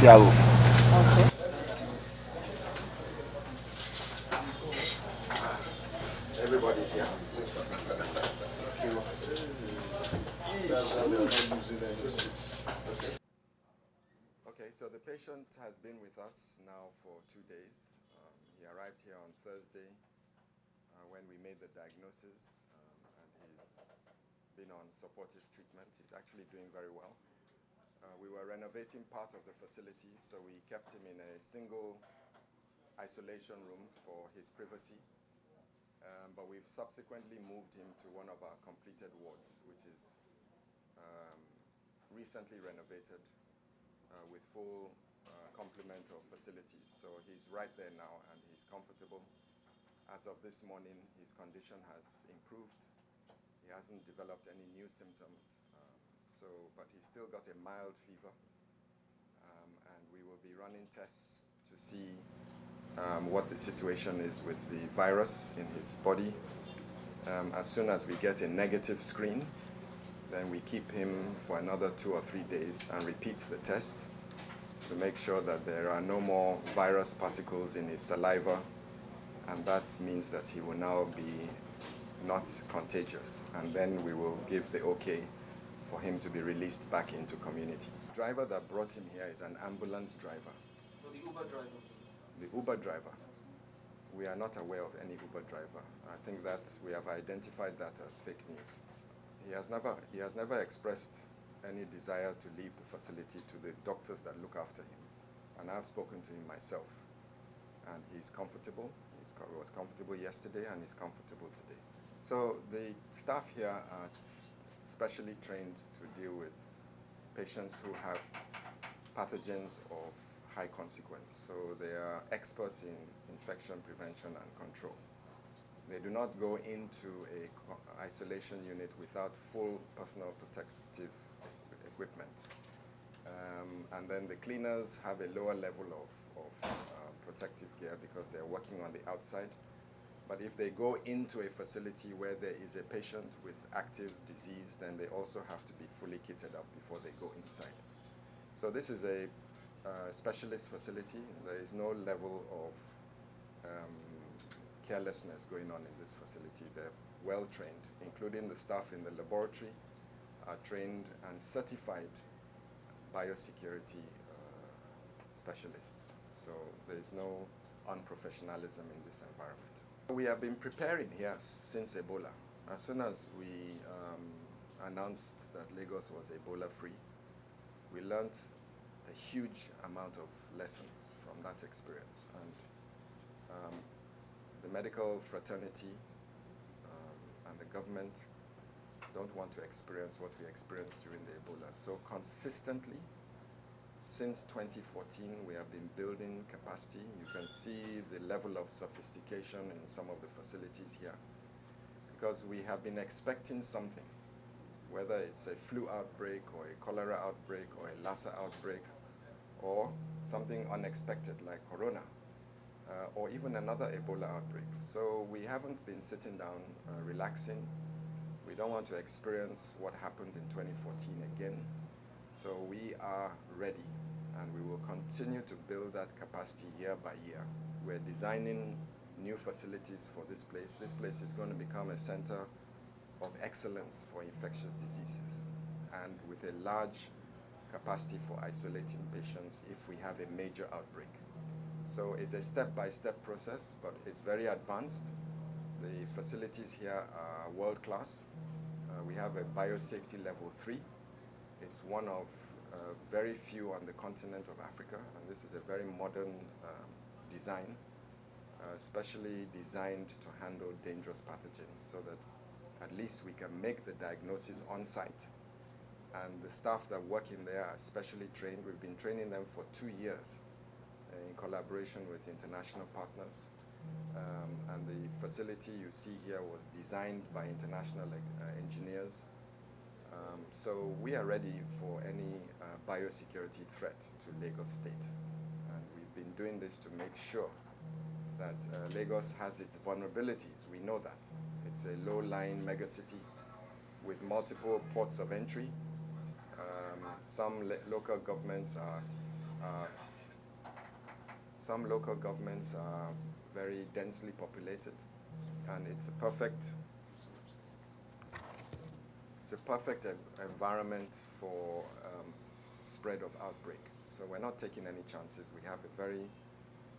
Gabo. Okay. Everybody's here. Okay, so the patient has been with us now for 2 days. He arrived here on Thursday when we made the diagnosis, and he's been on supportive treatment. He's actually doing very well. We were renovating part of the facility, so we kept him in a single isolation room for his privacy. But we've subsequently moved him to one of our completed wards, which is recently renovated with full complement of facilities. So he's right there now and he's comfortable. As of this morning, his condition has improved. He hasn't developed any new symptoms, but he's still got a mild fever. And we will be running tests to see what the situation is with the virus in his body. As soon as we get a negative screen, then we keep him for another 2 or 3 days and repeat the test to make sure that there are no more virus particles in his saliva, and that means that he will now be not contagious, and then we will give the okay for him to be released back into community. The driver that brought him here is an ambulance driver. So the Uber driver? The Uber driver. We are not aware of any Uber driver. I think that we have identified that as fake news. He has never expressed any desire to leave the facility to the doctors that look after him. And I've spoken to him myself. And he's comfortable. He was comfortable yesterday and he's comfortable today. So the staff here are specially trained to deal with patients who have pathogens of high consequence. So they are experts in infection prevention and control. They do not go into an isolation unit without full personal protective equipment. And then the cleaners have a lower level of protective gear because they're working on the outside. But if they go into a facility where there is a patient with active disease, then they also have to be fully kitted up before they go inside. So this is a specialist facility. There is no level of carelessness going on in this facility. They're well trained, including the staff in the laboratory are trained and certified biosecurity specialists. So there is no unprofessionalism in this environment. We have been preparing here since Ebola. As soon as we announced that Lagos was Ebola-free, we learned a huge amount of lessons from that experience. And the medical fraternity and the government don't want to experience what we experienced during the Ebola. So consistently, since 2014, we have been building capacity. You can see the level of sophistication in some of the facilities here, because we have been expecting something, whether it's a flu outbreak or a cholera outbreak or a Lassa outbreak or something unexpected like corona or even another Ebola outbreak. So we haven't been sitting down relaxing. We don't want to experience what happened in 2014 again. So we are ready, and we will continue to build that capacity year by year. We're designing new facilities for this place. This place is going to become a center of excellence for infectious diseases, and with a large capacity for isolating patients if we have a major outbreak. So it's a step-by-step process, but it's very advanced. The facilities here are world-class. We have a biosafety level 3. It's one of very few on the continent of Africa, and this is a very modern design, specially designed to handle dangerous pathogens, so that at least we can make the diagnosis on site. And the staff that work in there are specially trained. We've been training them for 2 years in collaboration with international partners. And the facility you see here was designed by international engineers. So we are ready for any biosecurity threat to Lagos State. And we've been doing this to make sure that Lagos has its vulnerabilities. We know that. It's a low-lying megacity with multiple ports of entry. Some local governments are Some local governments are very densely populated, and it's a perfect environment for spread of outbreak. So we're not taking any chances. We have a very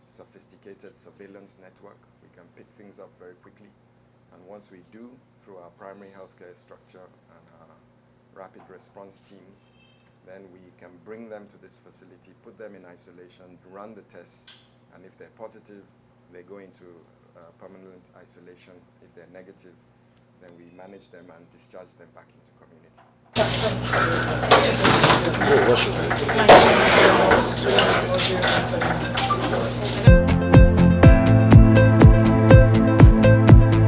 sophisticated surveillance network. We can pick things up very quickly. And once we do, through our primary healthcare structure and our rapid response teams, then we can bring them to this facility, put them in isolation, run the tests, and if they're positive, they go into permanent isolation. If they're negative, then we manage them and discharge them back into community. Oh, what's your name?